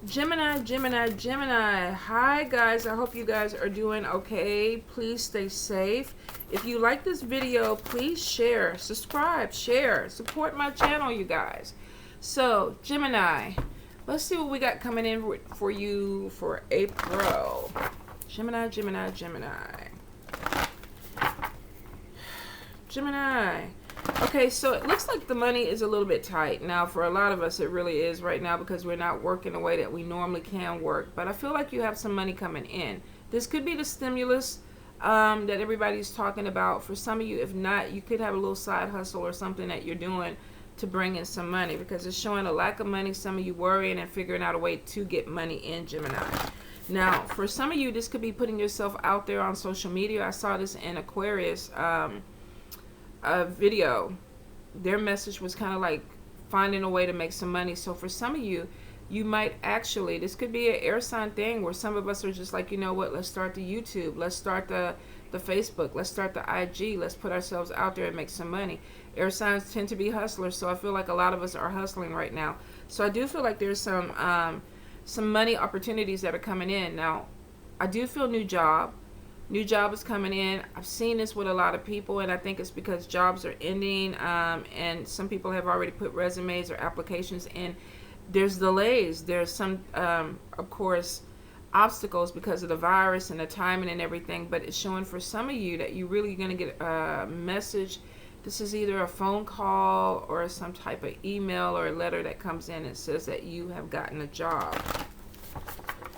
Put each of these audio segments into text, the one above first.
Gemini, Gemini, Gemini. Hi guys, I hope you guys are doing okay. Please stay safe. If you like this video, please share, subscribe, share, support my channel, you guys. So, Gemini, let's see what we got coming in for you for April. Gemini, Gemini, Gemini. Gemini. Okay, so it looks like the money is a little bit tight. Now, for a lot of us, it really is right now because we're not working the way that we normally can work. But I feel like you have some money coming in. This could be the stimulus that everybody's talking about. For some of you, if not, you could have a little side hustle or something that you're doing to bring in some money because it's showing a lack of money. Some of you worrying and figuring out a way to get money in, Gemini. Now, for some of you, this could be putting yourself out there on social media. I saw this in Aquarius. A video. Their message was kind of like finding a way to make some money. So for some of you, you might actually, this could be an air sign thing where some of us are just like, you know what, let's start the YouTube, let's start the Facebook, let's start the IG, let's put ourselves out there and make some money. Air signs tend to be hustlers, so I feel like a lot of us are hustling right now. So I do feel like there's some money opportunities that are coming in. Now, I do feel new job is coming in. I've seen this with a lot of people, and I think it's because jobs are ending, and some people have already put resumes or applications in. There's delays. There's some, of course, obstacles because of the virus and the timing and everything, but it's showing for some of you that you're really going to get a message. This is either a phone call or some type of email or a letter that comes in and says that you have gotten a job.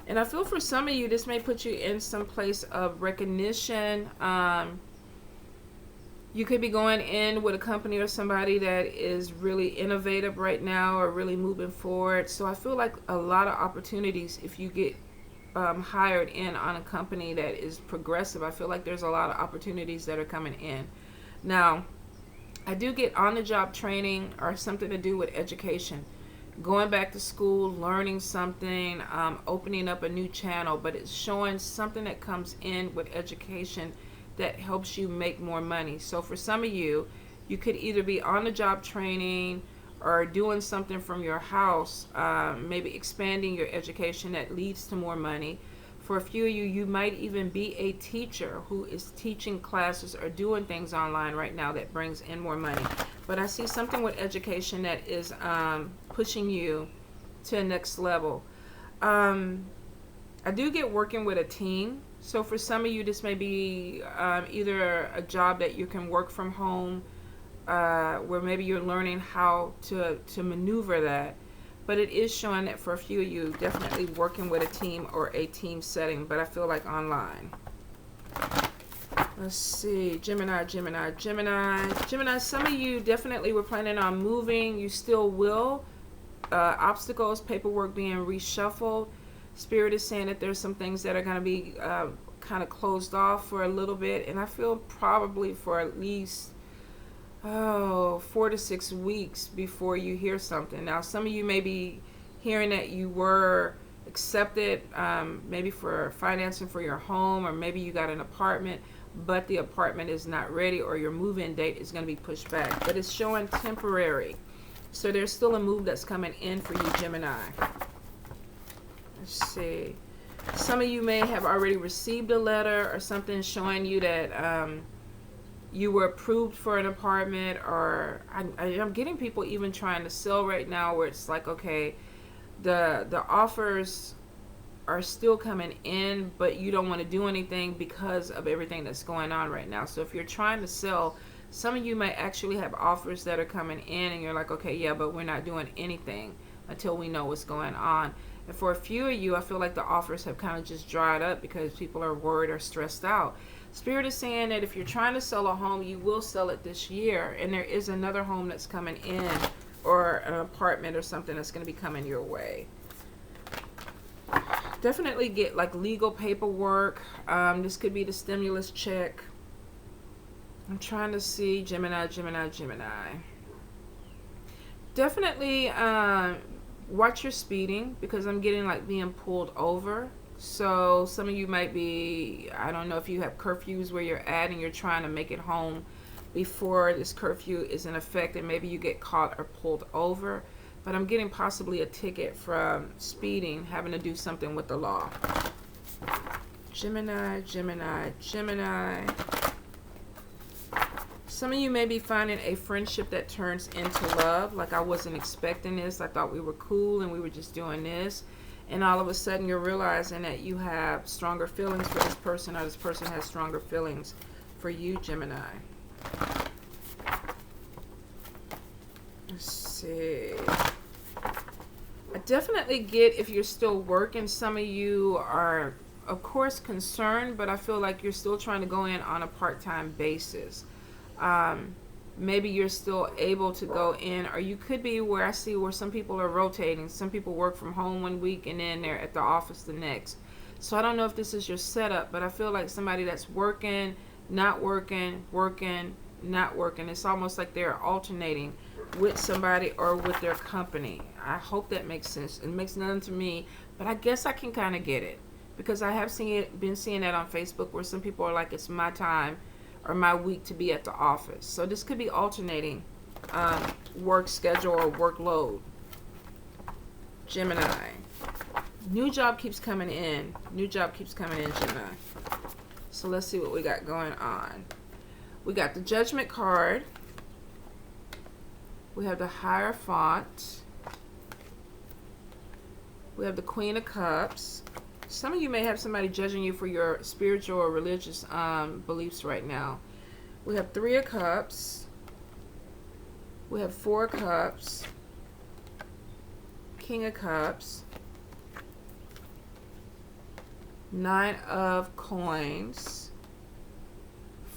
And I feel for some of you, this may put you in some place of recognition. You could be going in with a company or somebody that is really innovative right now or really moving forward. So I feel like a lot of opportunities if you get hired in on a company that is progressive. I feel like there's a lot of opportunities that are coming in. Now, I do get on-the-job training or something to do with education. Going back to school, learning something, opening up a new channel, but it's showing something that comes in with education that helps you make more money. So for some of you, you could either be on the job training or doing something from your house, maybe expanding your education that leads to more money. For a few of you, you might even be a teacher who is teaching classes or doing things online right now that brings in more money. But I see something with education that is pushing you to the next level. I do get working with a team. So for some of you, this may be either a job that you can work from home, where maybe you're learning how to maneuver that. But it is showing that for a few of you, definitely working with a team or a team setting, but I feel like online. Let's see, Gemini, Gemini, Gemini. Gemini, some of you definitely were planning on moving. You still will. Obstacles, paperwork being reshuffled. Spirit is saying that there's some things that are going to be kind of closed off for a little bit. And I feel probably for at least 4 to 6 weeks before you hear something. Now, some of you may be hearing that you were accepted, maybe for financing for your home, or maybe you got an apartment, but the apartment is not ready, or your move-in date is going to be pushed back. But it's showing temporary. So there's still a move that's coming in for you, Gemini. Let's see. Some of you may have already received a letter or something showing you that you were approved for an apartment, or I'm getting people even trying to sell right now where it's like, okay, the offers are still coming in, but you don't want to do anything because of everything that's going on right now. So if you're trying to sell, some of you might actually have offers that are coming in and you're like, okay, yeah, but we're not doing anything until we know what's going on. And for a few of you, I feel like the offers have kind of just dried up because people are worried or stressed out. Spirit is saying that if you're trying to sell a home, you will sell it this year, and there is another home that's coming in, or an apartment or something that's going to be coming your way. Definitely get like legal paperwork. This could be the stimulus check. I'm trying to see Gemini, Gemini, Gemini. Definitely watch your speeding, because I'm getting like being pulled over. So some of you might be, I don't know if you have curfews where you're at and you're trying to make it home before this curfew is in effect, and maybe you get caught or pulled over. but I'm getting possibly a ticket from speeding, having to do something with the law. Gemini, Gemini, Gemini. Some of you may be finding a friendship that turns into love. Like, I wasn't expecting this. I thought we were cool and we were just doing this. And all of a sudden you're realizing that you have stronger feelings for this person, or this person has stronger feelings for you, Gemini. Let's see. I definitely get, if you're still working, some of you are, of course, concerned, but I feel like you're still trying to go in on a part-time basis. Maybe you're still able to go in, or you could be where I see where some people are rotating. Some people work from home one week and then they're at the office the next. So I don't know if this is your setup, but I feel like somebody that's working, not working, working, not working. It's almost like they're alternating with somebody or with their company. I hope that makes sense. It makes none to me, but I guess I can kind of get it, because I have been seeing that on Facebook where some people are like, it's my time or my week to be at the office. So this could be alternating work schedule or workload. Gemini. New job keeps coming in. New job keeps coming in, Gemini. So let's see what we got going on. We got the Judgment card. We have the Hierophant. We have the Queen of Cups. Some of you may have somebody judging you for your spiritual or religious beliefs right now. We have 3 of Cups. We have 4 of Cups. King of Cups. 9 of Coins.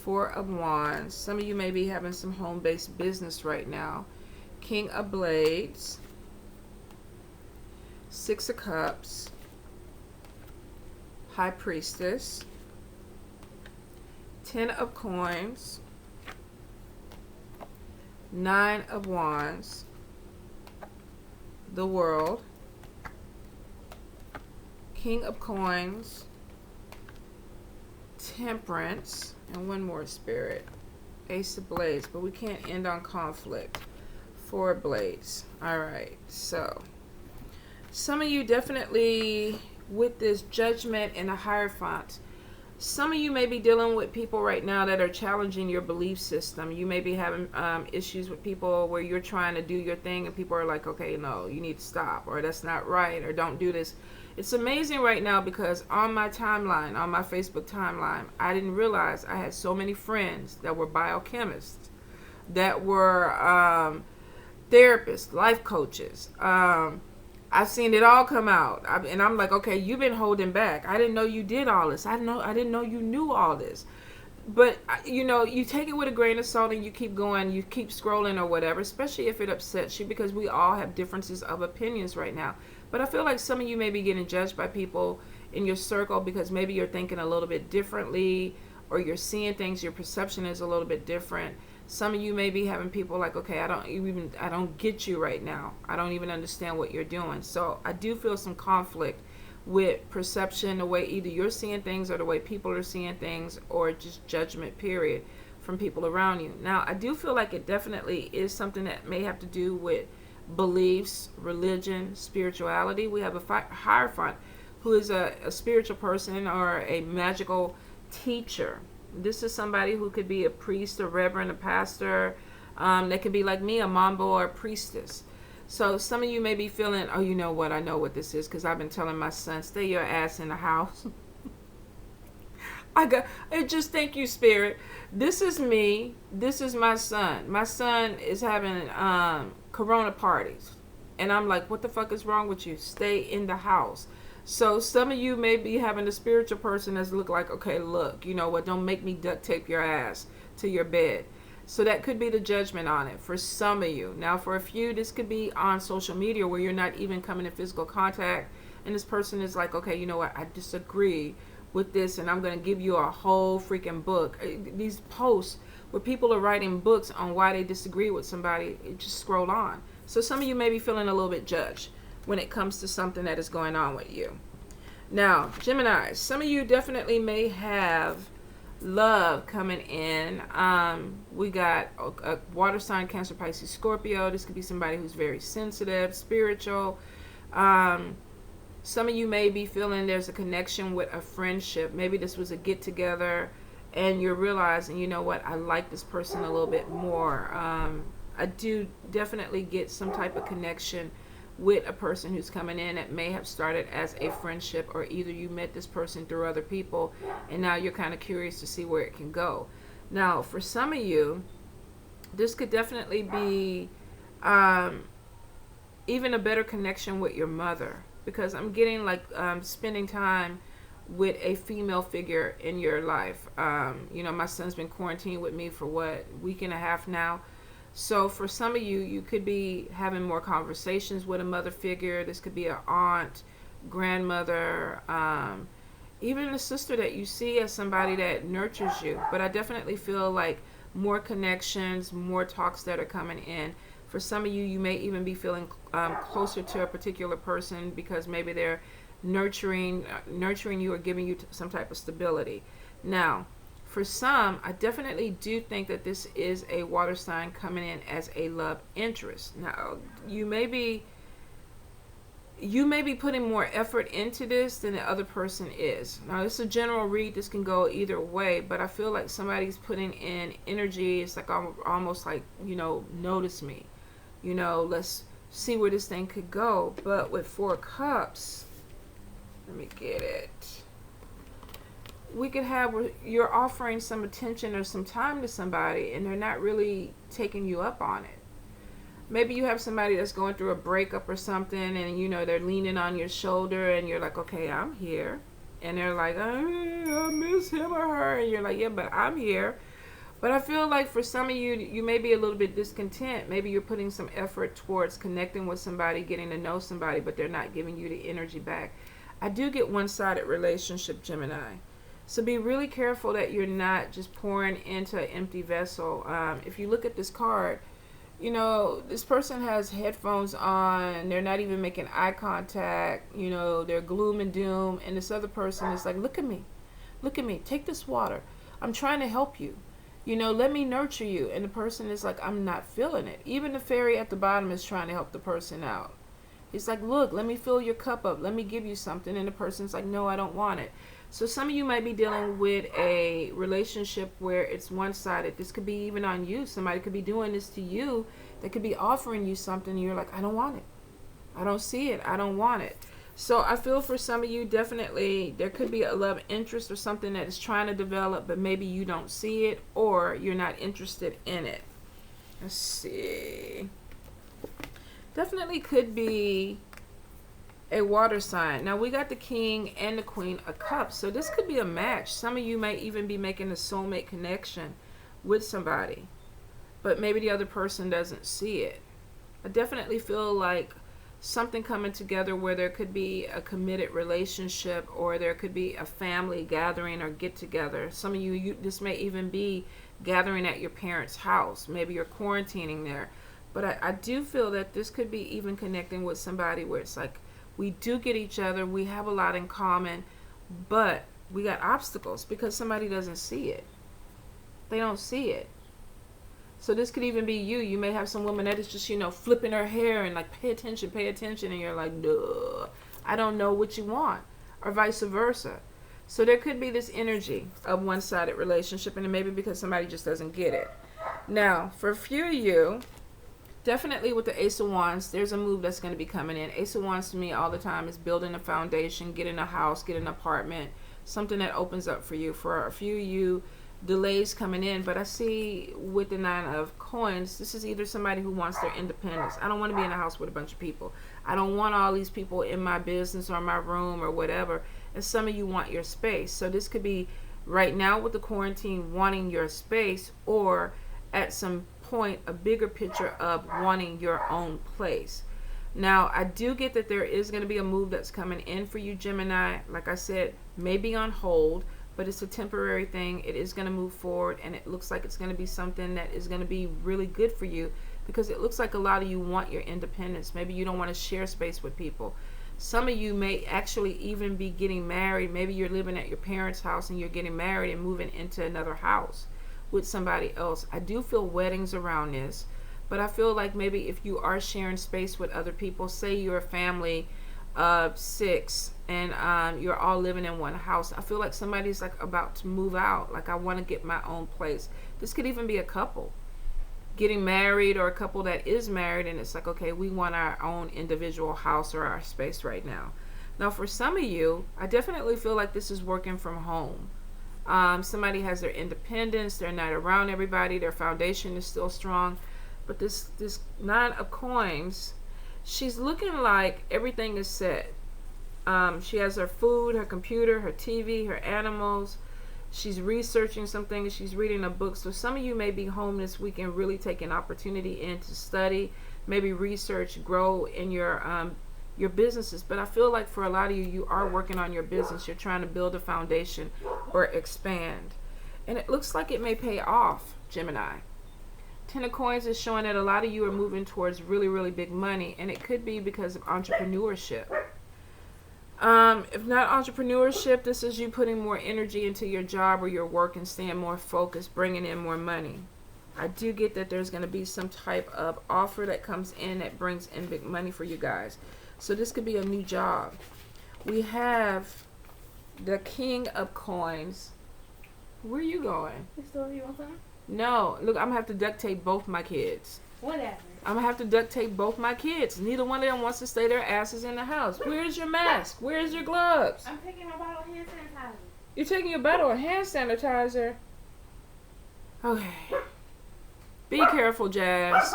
4 of Wands. Some of you may be having some home-based business right now. King of Blades. 6 of Cups. High Priestess. 10 of Coins. 9 of Wands. The World. King of Coins. Temperance. And one more, Spirit. Ace of Blades. But we can't end on conflict. 4 of Blades. Alright, so some of you definitely, with this Judgment and a Hierophant, some of you may be dealing with people right now that are challenging your belief system. You may be having issues with people where you're trying to do your thing and people are like, okay, no, you need to stop, or that's not right, or don't do this. It's amazing right now because on my timeline, on my Facebook timeline, I didn't realize I had so many friends that were biochemists, that were therapists, life coaches. I've seen it all come out, and I'm like, okay, you've been holding back. I didn't know you did all this. I didn't know you knew all this. But you know, you take it with a grain of salt and you keep going, you keep scrolling or whatever, especially if it upsets you, because we all have differences of opinions right now. But I feel like some of you may be getting judged by people in your circle because maybe you're thinking a little bit differently, or you're seeing things, your perception is a little bit different. Some of you may be having people like, okay, I don't get you right now. I don't even understand what you're doing. So I do feel some conflict with perception, the way either you're seeing things or the way people are seeing things, or just judgment, period, from people around you. Now, I do feel like it definitely is something that may have to do with beliefs, religion, spirituality. We have a Hierophant who is a spiritual person or a magical teacher. This is somebody who could be a priest, a reverend, a pastor. They could be like me, a mambo or a priestess. So some of you may be feeling, oh, you know what? I know what this is, because I've been telling my son, stay your ass in the house. Just thank you, Spirit. This is me. This is my son. My son is having corona parties. And I'm like, what the fuck is wrong with you? Stay in the house. So some of you may be having a spiritual person that's look like, okay, look, you know what, don't make me duct tape your ass to your bed. So that could be the judgment on it for some of you. Now for a few, this could be on social media where you're not even coming in physical contact, and this person is like, okay, you know what, I disagree with this, and I'm going to give you a whole freaking book. These posts where people are writing books on why they disagree with somebody, just scroll on. So some of you may be feeling a little bit judged when it comes to something that is going on with you. Now, Gemini, some of you definitely may have love coming in. We got a water sign, Cancer, Pisces, Scorpio. This could be somebody who's very sensitive, spiritual. Some of you may be feeling there's a connection with a friendship. Maybe this was a get together and you're realizing, you know what, I like this person a little bit more. I do definitely get some type of connection with a person who's coming in that may have started as a friendship, or either you met this person through other people and now you're kind of curious to see where it can go. Now, for some of you, this could definitely be even a better connection with your mother, because I'm getting like spending time with a female figure in your life. My son's been quarantined with me for a week and a half now. So for some of you, you could be having more conversations with a mother figure. This could be an aunt, grandmother, even a sister that you see as somebody that nurtures you. But I definitely feel like more connections, more talks that are coming in. For some of you, you may even be feeling closer to a particular person because maybe they're nurturing you or giving you some type of stability. Now, for some, I definitely do think that this is a water sign coming in as a love interest. Now, you may be putting more effort into this than the other person is. Now, this is a general read. This can go either way, but I feel like somebody's putting in energy. It's like almost like, notice me. Let's see where this thing could go. But with 4 cups, let me get it. We could have where you're offering some attention or some time to somebody and they're not really taking you up on it. Maybe you have somebody that's going through a breakup or something and they're leaning on your shoulder and you're like, okay, I'm here. And they're like, I miss him or her. And you're like, yeah, but I'm here. But I feel like for some of you, you may be a little bit discontent. Maybe you're putting some effort towards connecting with somebody, getting to know somebody, but they're not giving you the energy back. I do get one-sided relationship, Gemini. So be really careful that you're not just pouring into an empty vessel. If you look at this card, this person has headphones on. They're not even making eye contact. They're gloom and doom. And this other person is like, look at me. Look at me. Take this water. I'm trying to help you. Let me nurture you. And the person is like, I'm not feeling it. Even the fairy at the bottom is trying to help the person out. He's like, look, let me fill your cup up. Let me give you something. And the person's like, no, I don't want it. So some of you might be dealing with a relationship where it's one-sided. This could be even on you. Somebody could be doing this to you. They could be offering you something. And you're like, I don't want it. I don't see it. I don't want it. So I feel for some of you, definitely there could be a love interest or something that is trying to develop, but maybe you don't see it or you're not interested in it. Let's see. Definitely could be a water sign. Now we got the King and the Queen of Cups. So this could be a match. Some of you may even be making a soulmate connection with somebody, but maybe the other person doesn't see it. I definitely feel like something coming together where there could be a committed relationship or there could be a family gathering or get together. Some of you, this may even be gathering at your parents' house. Maybe you're quarantining there. But I do feel that this could be even connecting with somebody where it's like, we do get each other, we have a lot in common, but we got obstacles because somebody doesn't see it. They don't see it. So this could even be you. You may have some woman that is just, flipping her hair and like, pay attention. And you're like, duh, I don't know what you want, or vice versa. So there could be this energy of one-sided relationship, and it may be because somebody just doesn't get it. Now, for a few of you, definitely with the Ace of Wands, there's a move that's going to be coming in. Ace of Wands to me all the time is building a foundation, getting a house, getting an apartment, something that opens up for you. For a few of you, delays coming in, but I see with the 9 of Coins, this is either somebody who wants their independence. I don't want to be in a house with a bunch of people. I don't want all these people in my business or my room or whatever. And some of you want your space. So this could be right now with the quarantine wanting your space, or at some point a bigger picture of wanting your own place. Now I do get that there is going to be a move that's coming in for you, Gemini. Like I said, maybe on hold, but it's a temporary thing. It is going to move forward, and it looks like it's going to be something that is going to be really good for you, because it looks like a lot of you want your independence. Maybe you don't want to share space with people. Some of you may actually even be getting married. Maybe you're living at your parents' house and you're getting married and moving into another house with somebody else. I do feel weddings around this, but I feel like maybe if you are sharing space with other people, say you're a family of 6 and you're all living in one house, I feel like somebody's like about to move out. Like, I want to get my own place. This could even be a couple getting married, or a couple that is married, and it's like, okay, we want our own individual house or our space right now. Now, for some of you, I definitely feel like this is working from home. Somebody has their independence, they're not around everybody, their foundation is still strong. But this 9 of coins, she's looking like everything is set. She has her food, her computer, her TV, her animals. She's researching some things. She's reading a book. So some of you may be home this weekend, really taking opportunity in to study, maybe research, grow in your businesses. But I feel like for a lot of you, you are working on your business. You're trying to build a foundation or expand. And it looks like it may pay off, Gemini. 10 of coins is showing that a lot of you are moving towards really, really big money. And it could be because of entrepreneurship. If not entrepreneurship, this is you putting more energy into your job or your work and staying more focused, bringing in more money. I do get that there's going to be some type of offer that comes in that brings in big money for you guys. So this could be a new job. We have the King of Coins. Where are you going? You want something? No. Look, I'm going to have to duct tape both my kids. Whatever. I'm going to have to duct tape both my kids. Neither one of them wants to stay their asses in the house. Where's your mask? Where's your gloves? I'm taking my bottle of hand sanitizer. You're taking your bottle of hand sanitizer? Okay. Be careful, Jazz.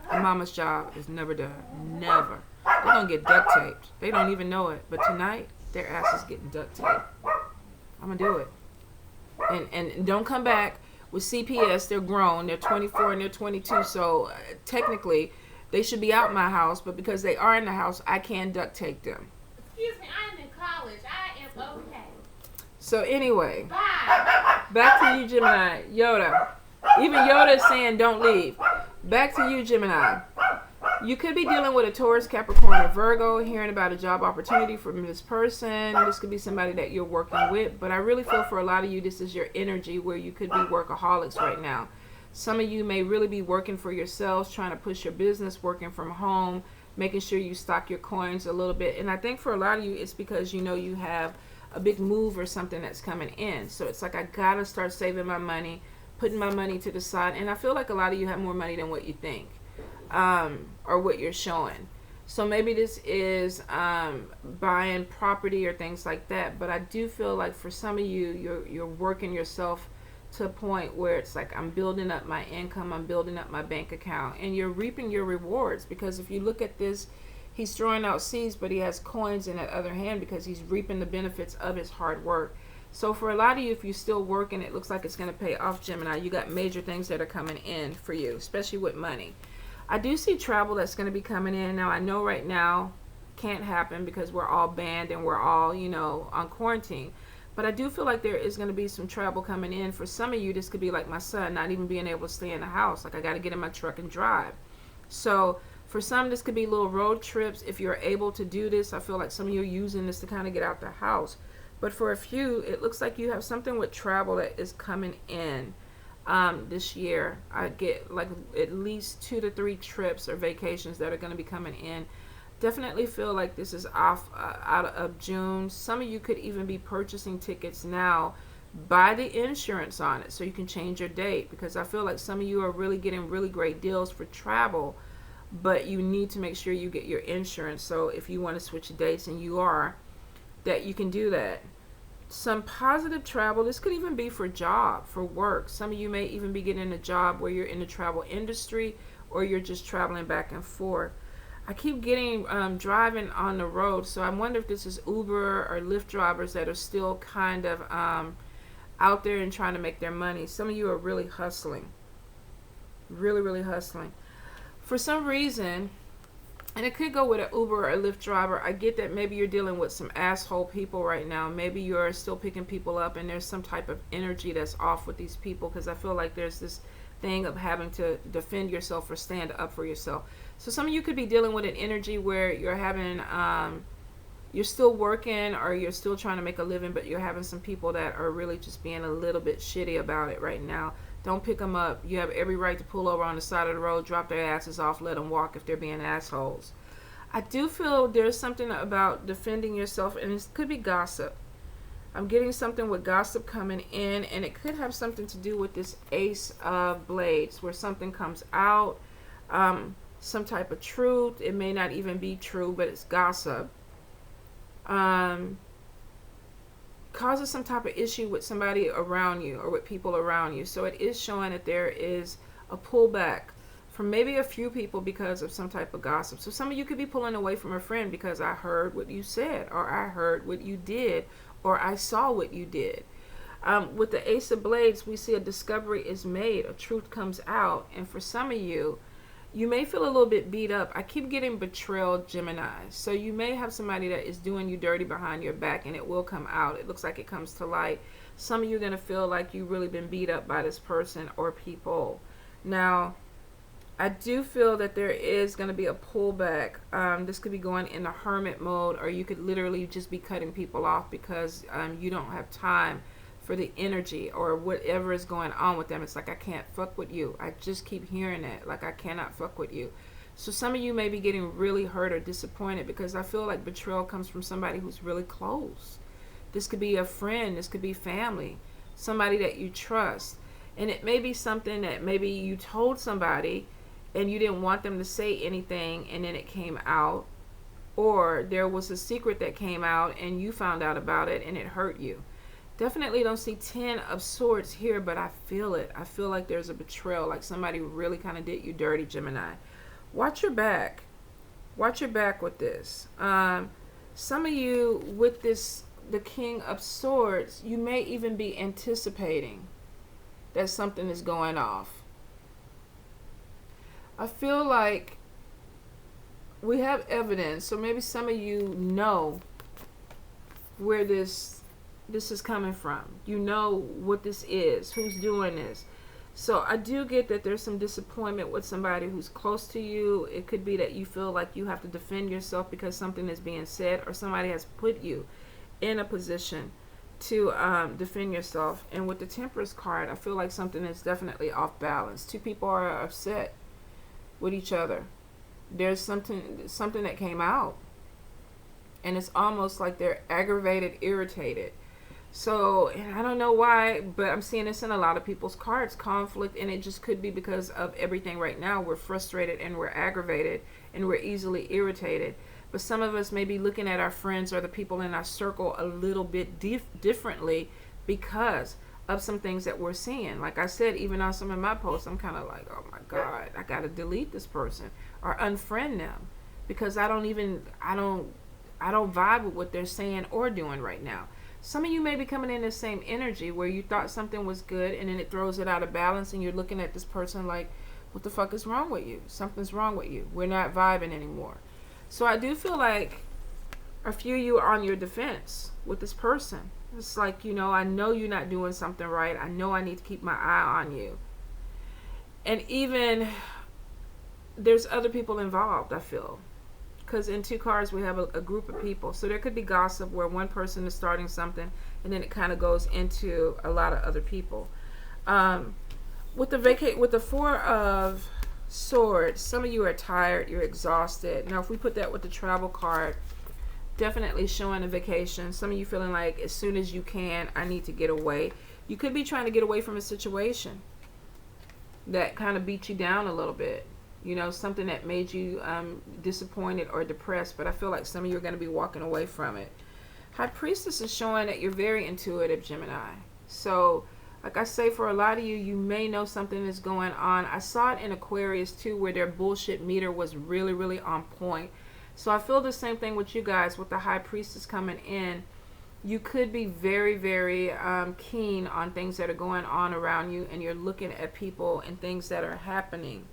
A mama's job is never done. Never. They're going to get duct taped. They don't even know it. But tonight, their ass is getting duct taped. I'm going to do it. And don't come back with CPS. They're grown. They're 24 and they're 22. So technically, they should be out my house. But because they are in the house, I can duct tape them. Excuse me, I'm in college. I am okay. So anyway, Bye. back to you, Gemini. Yoda. Even Yoda is saying don't leave. Back to you, Gemini. You could be dealing with a Taurus, Capricorn, or Virgo, hearing about a job opportunity from this person. This could be somebody that you're working with. But I really feel for a lot of you, this is your energy where you could be workaholics right now. Some of you may really be working for yourselves, trying to push your business, working from home, making sure you stock your coins a little bit. And I think for a lot of you, it's because you know you have a big move or something that's coming in. So it's like, I got to start saving my money, putting my money to the side. And I feel like a lot of you have more money than what you think. Or what you're showing. So maybe this is buying property or things like that. But I do feel like for some of you, you're working yourself to a point where it's like, I'm building up my income, I'm building up my bank account, and you're reaping your rewards. Because if you look at this, he's throwing out seeds, but he has coins in that other hand because he's reaping the benefits of his hard work. So for a lot of you, if you're still working, it looks like it's going to pay off, Gemini. You got major things that are coming in for you, especially with money. I do see travel that's going to be coming in. Now, I know right now can't happen because we're all banned and we're all, on quarantine. But I do feel like there is going to be some travel coming in. For some of you, this could be like my son, not even being able to stay in the house. Like, I got to get in my truck and drive. So for some, this could be little road trips. If you're able to do this, I feel like some of you are using this to kind of get out the house. But for a few, it looks like you have something with travel that is coming in. This year, I get like at least 2 to 3 trips or vacations that are going to be coming in. Definitely feel like this is off out of June. Some of you could even be purchasing tickets now. Buy the insurance on it so you can change your date, because I feel like some of you are really getting really great deals for travel, but you need to make sure you get your insurance. So if you want to switch dates, and you are, that you can do that. Some positive travel. This could even be for job, for work. Some of you may even be getting a job where you're in the travel industry, or you're just traveling back and forth. I keep getting driving on the road, so I wonder if this is Uber or Lyft drivers that are still kind of out there and trying to make their money. Some of you are really hustling, really hustling. For some reason, and it could go with an Uber or a Lyft driver. I get that maybe you're dealing with some asshole people right now. Maybe you're still picking people up and there's some type of energy that's off with these people, because I feel like there's this thing of having to defend yourself or stand up for yourself. So some of you could be dealing with an energy where you're having you're still working or you're still trying to make a living, but you're having some people that are really just being a little bit shitty about it right now. Don't pick them up. You have every right to pull over on the side of the road, drop their asses off, let them walk if they're being assholes. I do feel there's something about defending yourself, and it could be gossip. I'm getting something with gossip coming in, and it could have something to do with this Ace of Blades, where something comes out, some type of truth. It may not even be true, but it's gossip. Causes some type of issue with somebody around you or with people around you. So it is showing that there is a pullback from maybe a few people because of some type of gossip. So some of you could be pulling away from a friend because I heard what you said, or I heard what you did, or I saw what you did. With the Ace of Blades, we see a discovery is made, a truth comes out, and for some of you, you may feel a little bit beat up. I keep getting betrayal, Gemini. So you may have somebody that is doing you dirty behind your back, and it will come out. It looks like it comes to light. Some of you are going to feel like you've really been beat up by this person or people. Now, I do feel that there is going to be a pullback. This could be going in the hermit mode, or you could literally just be cutting people off because you don't have time for the energy or whatever is going on with them. It's like, I can't fuck with you. I just keep hearing it. Like, I cannot fuck with you. So some of you may be getting really hurt or disappointed because I feel like betrayal comes from somebody who's really close. This could be a friend. This could be family. Somebody that you trust. And it may be something that maybe you told somebody and you didn't want them to say anything, and then it came out. Or there was a secret that came out and you found out about it and it hurt you. Definitely don't see 10 of Swords here, but I feel it. I feel like there's a betrayal, like somebody really kind of did you dirty, Gemini. Watch your back. Watch your back with this. Some of you with this, the King of Swords, you may even be anticipating that something is going off. I feel like we have evidence, so maybe some of you know where this is coming from. You know what this is, who's doing this. So I do get that there's some disappointment with somebody who's close to you. It could be that you feel like you have to defend yourself because something is being said, or somebody has put you in a position to defend yourself. And with the Temperance card, I feel like something is definitely off balance. Two people are upset with each other. There's something that came out, and it's almost like they're aggravated, irritated. So, and I don't know why, but I'm seeing this in a lot of people's cards, conflict, and it just could be because of everything right now. We're frustrated and we're aggravated and we're easily irritated. But some of us may be looking at our friends or the people in our circle a little bit differently because of some things that we're seeing. Like I said, even on some of my posts, I'm kind of like, oh my God, I got to delete this person or unfriend them because I don't vibe with what they're saying or doing right now. Some of you may be coming in the same energy where you thought something was good and then it throws it out of balance and you're looking at this person like, what the fuck is wrong with you? Something's wrong with you. We're not vibing anymore. So I do feel like a few of you are on your defense with this person. It's like, I know you're not doing something right. I know I need to keep my eye on you. And even there's other people involved, I feel. Because in 2 cards we have a group of people, so there could be gossip where one person is starting something and then it kind of goes into a lot of other people. With the 4 of Swords, some of you are tired, you're exhausted. Now if we put that with the Travel card, definitely showing a vacation. Some of you feeling like as soon as you can, I need to get away. You could be trying to get away from a situation that kind of beat you down a little bit. Something that made you disappointed or depressed, but I feel like some of you are going to be walking away from it. High Priestess is showing that you're very intuitive, Gemini. So, like I say, for a lot of you, you may know something is going on. I saw it in Aquarius too, where their bullshit meter was really, really on point. So I feel the same thing with you guys with the High Priestess coming in. You could be very, very keen on things that are going on around you, and you're looking at people and things that are happening.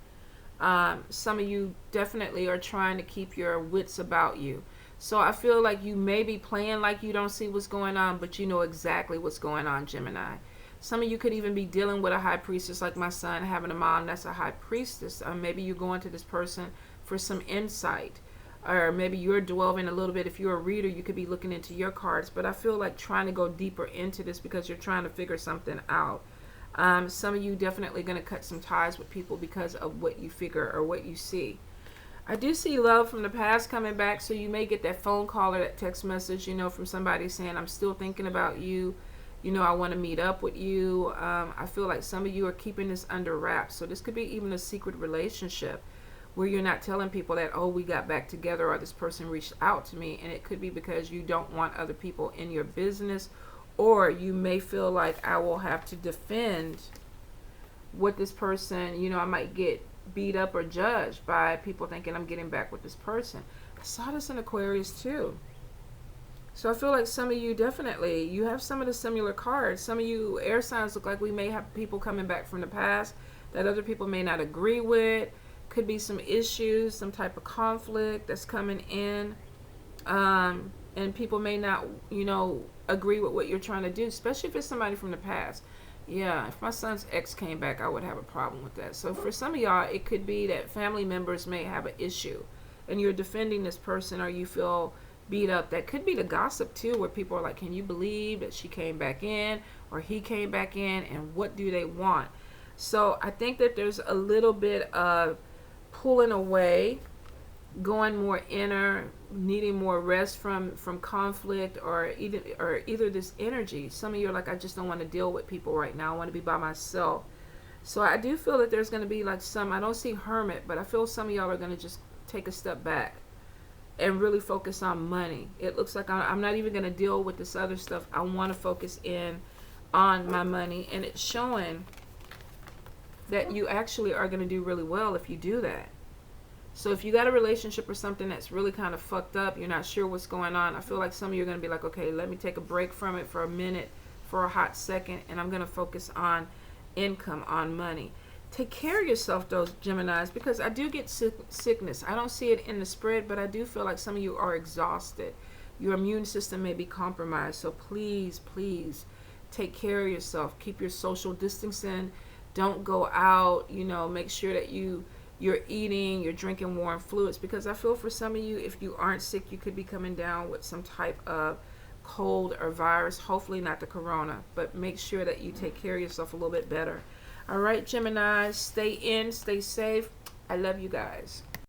Some of you definitely are trying to keep your wits about you. So I feel like you may be playing like you don't see what's going on, but you know exactly what's going on, Gemini. Some of you could even be dealing with a high priestess, like my son having a mom that's a high priestess. Maybe you're going to this person for some insight, or maybe you're delving a little bit. If you're a reader, you could be looking into your cards, but I feel like trying to go deeper into this because you're trying to figure something out. Some of you definitely going to cut some ties with people because of what you figure or what you see. I do see love from the past coming back, so you may get that phone call or that text message, from somebody saying, I'm still thinking about you. I want to meet up with you. I feel like some of you are keeping this under wraps. So this could be even a secret relationship where you're not telling people that, oh, we got back together or this person reached out to me. And it could be because you don't want other people in your business, or you may feel like I will have to defend what this person, I might get beat up or judged by people thinking I'm getting back with this person. I saw this in Aquarius too. So I feel like some of you definitely, you have some of the similar cards. Some of you air signs look like we may have people coming back from the past that other people may not agree with. Could be some issues, some type of conflict that's coming in. And people may not, agree with what you're trying to do, especially if it's somebody from the past. Yeah, if my son's ex came back, I would have a problem with that. So for some of y'all, it could be that family members may have an issue and you're defending this person, or you feel beat up. That could be the gossip too, where people are like, can you believe that she came back in or he came back in, and what do they want? So I think that there's a little bit of pulling away, going more inner, needing more rest from conflict, or either this energy. Some of you are like, I just don't want to deal with people right now. I want to be by myself. So I do feel that there's going to be like I don't see hermit, but I feel some of y'all are going to just take a step back and really focus on money. It looks like I'm not even going to deal with this other stuff. I want to focus in on my money, and it's showing that you actually are going to do really well if you do that. So if you got a relationship or something that's really kind of fucked up, you're not sure what's going on, I feel like some of you are going to be like, okay, let me take a break from it for a minute, for a hot second, and I'm going to focus on income, on money. Take care of yourself, those Geminis, because I do get sickness. I don't see it in the spread, but I do feel like some of you are exhausted. Your immune system may be compromised. So please, please take care of yourself. Keep your social distancing. Don't go out. Make sure that you're eating, you're drinking warm fluids, because I feel for some of you, if you aren't sick, you could be coming down with some type of cold or virus. Hopefully not the corona, but make sure that you take care of yourself a little bit better. All right, Gemini, stay in, stay safe. I love you guys.